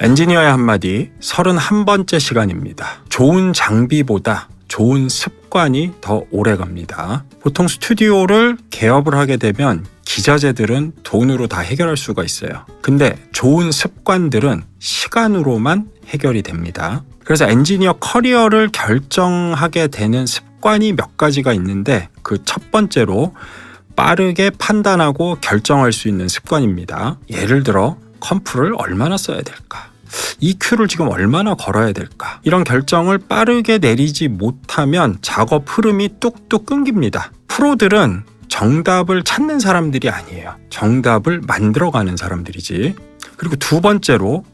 엔지니어의 한마디 31번째 시간입니다. 좋은 장비보다 좋은 습관이 더 오래 갑니다. 보통 스튜디오를 개업을 하게 되면 기자재들은 돈으로 다 해결할 수가 있어요. 근데 좋은 습관들은 시간으로만 해결이 됩니다. 그래서 엔지니어 커리어를 결정하게 되는 습관이 몇 가지가 있는데 그 첫 번째로 빠르게 판단하고 결정할 수 있는 습관입니다. 예를 들어 컴프를 얼마나 써야 될까? EQ를 지금 얼마나 걸어야 될까? 이런 결정을 빠르게 내리지 못하면 작업 흐름이 뚝뚝 끊깁니다. 프로들은 정답을 찾는 사람들이 아니에요. 정답을 만들어가는 사람들이지. 그리고 두 번째로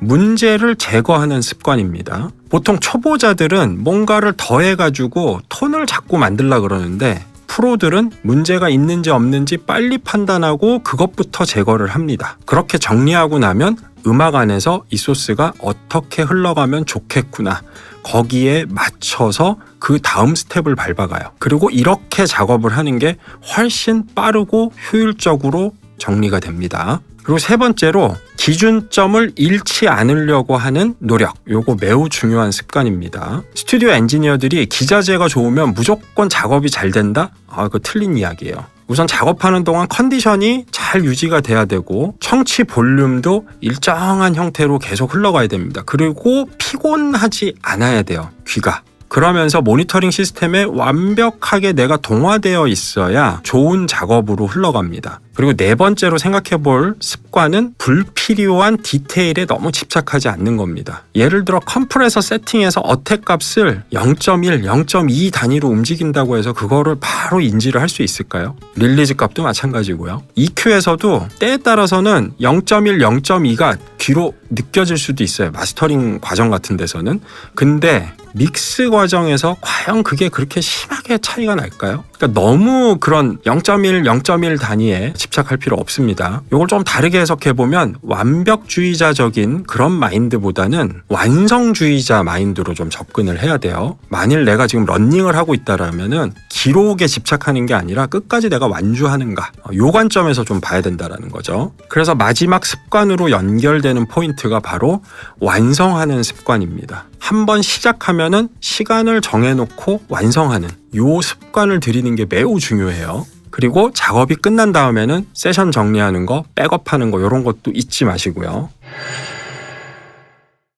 문제를 제거하는 습관입니다. 보통 초보자들은 뭔가를 더해가지고 톤을 자꾸 만들려고 그러는데 프로들은 문제가 있는지 없는지 빨리 판단하고 그것부터 제거를 합니다. 그렇게 정리하고 나면 음악 안에서 이 소스가 어떻게 흘러가면 좋겠구나. 거기에 맞춰서 그 다음 스텝을 밟아가요. 그리고 이렇게 작업을 하는 게 훨씬 빠르고 효율적으로 정리가 됩니다. 그리고 세 번째로 기준점을 잃지 않으려고 하는 노력. 요거 매우 중요한 습관입니다. 스튜디오 엔지니어들이 기자재가 좋으면 무조건 작업이 잘 된다? 그거 틀린 이야기예요. 우선 작업하는 동안 컨디션이 잘 유지가 돼야 되고 청취 볼륨도 일정한 형태로 계속 흘러가야 됩니다. 그리고 피곤하지 않아야 돼요. 귀가. 그러면서 모니터링 시스템에 완벽하게 내가 동화되어 있어야 좋은 작업으로 흘러갑니다. 그리고 네 번째로 생각해 볼 습관은 불필요한 디테일에 너무 집착하지 않는 겁니다. 예를 들어 컴프레서 세팅에서 어택 값을 0.1, 0.2 단위로 움직인다고 해서 그거를 바로 인지를 할 수 있을까요? 릴리즈 값도 마찬가지고요. EQ에서도 때에 따라서는 0.1, 0.2가 귀로 느껴질 수도 있어요. 마스터링 과정 같은 데서는. 근데 믹스 과정에서 과연 그게 그렇게 심하게 차이가 날까요? 그러니까 너무 그런 0.1, 0.1 단위에 집착할 필요 없습니다. 이걸 좀 다르게 해석해보면 완벽주의자적인 그런 마인드보다는 완성주의자 마인드로 좀 접근을 해야 돼요. 만일 내가 지금 러닝을 하고 있다라면은 기록에 집착하는 게 아니라 끝까지 내가 완주하는가, 요 관점에서 좀 봐야 된다라는 거죠. 그래서 마지막 습관으로 연결되는 포인트가 바로 완성하는 습관입니다. 한번 시작하면은 시간을 정해놓고 완성하는 요 습관을 들이는 게 매우 중요해요. 그리고 작업이 끝난 다음에는 세션 정리하는 거, 백업하는 거 이런 것도 잊지 마시고요.